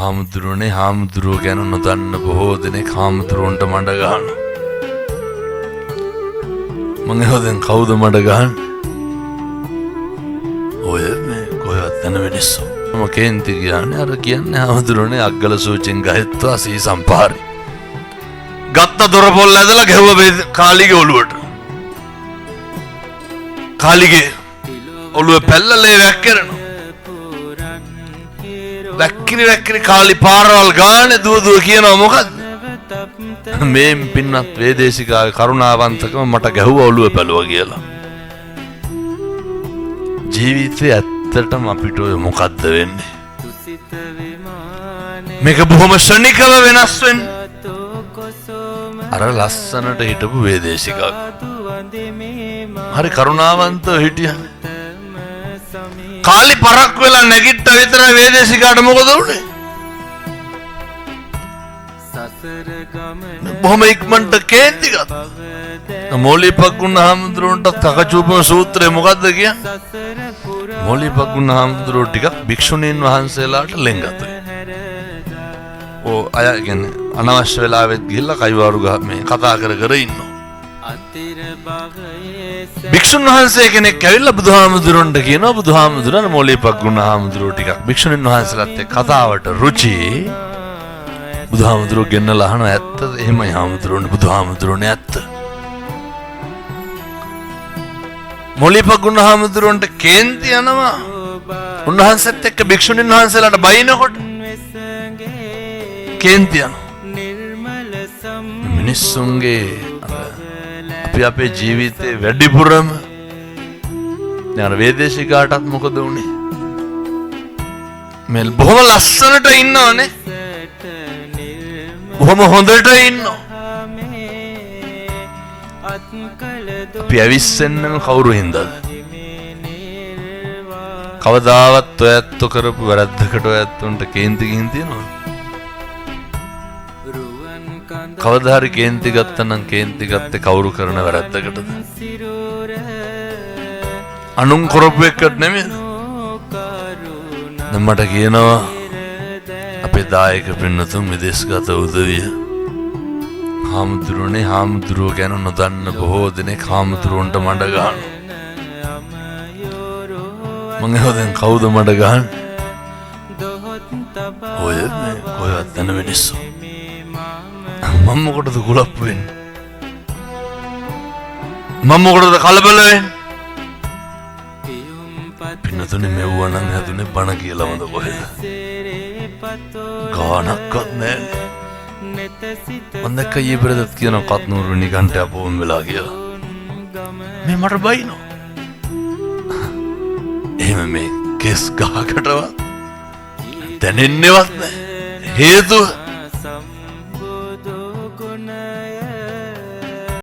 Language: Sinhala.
හාමුදුරුවනේ හාමුදුරුවෝ ගැන නොදන්න බොහෝ දෙනෙක් හාමුදුරුවන්ට මඩ ගහන. මං එහෙනම් කවුද මඩ ගහන්නේ? ඔය මේ කොහෙවත් යන මිනිස්සු. මම කේන්ති කියන්නේ අර කියන්නේ හාමුදුරුවනේ අග්ගල සූචෙන් ගහත්වා සී සම්පාරි. ගත්ත දොර පොල් ඇදලා ගැහුව කාලිගේ ඔළුවට. කාලිගේ ඔළුව පැල්ලලේ වැක්කිරෙනවා. වැක්කිරි කාලි පාරවල් ගානේ දුව කියනවා මොකද්ද? මේ පින්නත් වේදේශිකාගේ කරුණාවන්තකම මට ගැහුව ඔළුව පැලුවා කියලා. ජීවිතේ ඇත්තටම අපිට ඔය මොකද්ද වෙන්නේ? මේක බොහොම ශනිකව වෙනස් වෙන්නේ. අර ලස්සනට හිටපු වේදේශිකා හරි කරුණාවන්තව හිටියා. කාලි පරක් වෙලා නැගිට්ට විතරයි වේදේශිකාට මොකද උනේ? බොහොම ඉක්මනට කේන්ති ගත්තා. මෝලිපග්ගුණ හාමුදුරුවන්ට තකචූපම සූත්‍රය මොකද්ද කියන්නේ? මෝලිපග්ගුණ හාමුදුරුවෝ ටිකක් භික්ෂුණීන් වහන්සේලාට ලෙන්ගතුයි. ඕ අය කියන්නේ අනවශ්‍ය වෙලාවෙත් ගිහිල්ලා කයිවාරු ගහ මේ කතා කර ඉන්නවා. භික්ෂුන් වහන්සේ කෙනෙක් ඇවිල්ලා බුදුහාමුදුරන්ට කියනවා බුදුහාමුදුරන් මෝලිපග්ගුණ හාමුදුරුවෝ ටිකක් භික්ෂුණීන් වහන්සේලාත් එක්ක කතාවට රුචි. බුදුහාමුදුරුවෝ ගෙන්නලා අහනවා ඇත්තද? එහෙමයි හාමුදුරුවනේ බුදුහාමුදුරනේ ඇත්ත. මෝලිපග්ගුණ හාමුදුරුවන්ට කේන්ති යනවා. උන්වහන්සේත් එක්ක භික්ෂුණීන් වහන්සේලාට බයිනකොට කේන්ති යනවා. මිනිස්සුන්ගේ අපි අපේ ජීවිතේ වැඩිපුරම දැන් වේදේශිකාටත් මොකද වුනේ? මෙල් බොහොම ලස්සනට ඉන්නවනේ. බොහොම හොඳට ඉන්නවා. අපි ඇවිස්සෙන්නම කවුරු හින්දාද? කවදාවත් ඔය ඇත්ත කරපු වැරද්දකට ඔය ඇත්තන්ට කේන්ති ගින් තියනවද? කවදා හරි කේන්ති ගත්තනම් කේන්ති ගත්තේ කවුරු කරන වැරද්දකටද? අනුන් කරපු එකට නෙමෙයි. දැන් මට කියනවා අපේ දායක පින්නතුන් විදේශගත උදවිය හාමුදුරුවනේ හාමුදුරුවෝ ගැන නොදන්න බොහෝ දෙනෙක් හාමුදුරුවන්ට මඩ ගහනවා. මං එහෙනම් කවුද මඩ ගහන්නේ? ඔය මේ කොහෙවත් යන මිනිස්සු. මම මොකටද කුලප්පු වෙන්නේ? මම මොකටද කලබල වෙන්නේ? පින්නතුනේ මෙව්වා නම් හැදුනේ බණ කියලාමද කොහෙද? ගානක්වත් නැහැ. මම දැක්ක ඊයේ පෙරේදත් කියන කත්නූරු නිකන්ට අපෝම් වෙලා කියලා. මේ මට බයිනෝ. එහෙම මේ කෙස් ගහකටවත් දැනෙන්නේවත් නැහැ. හේතුව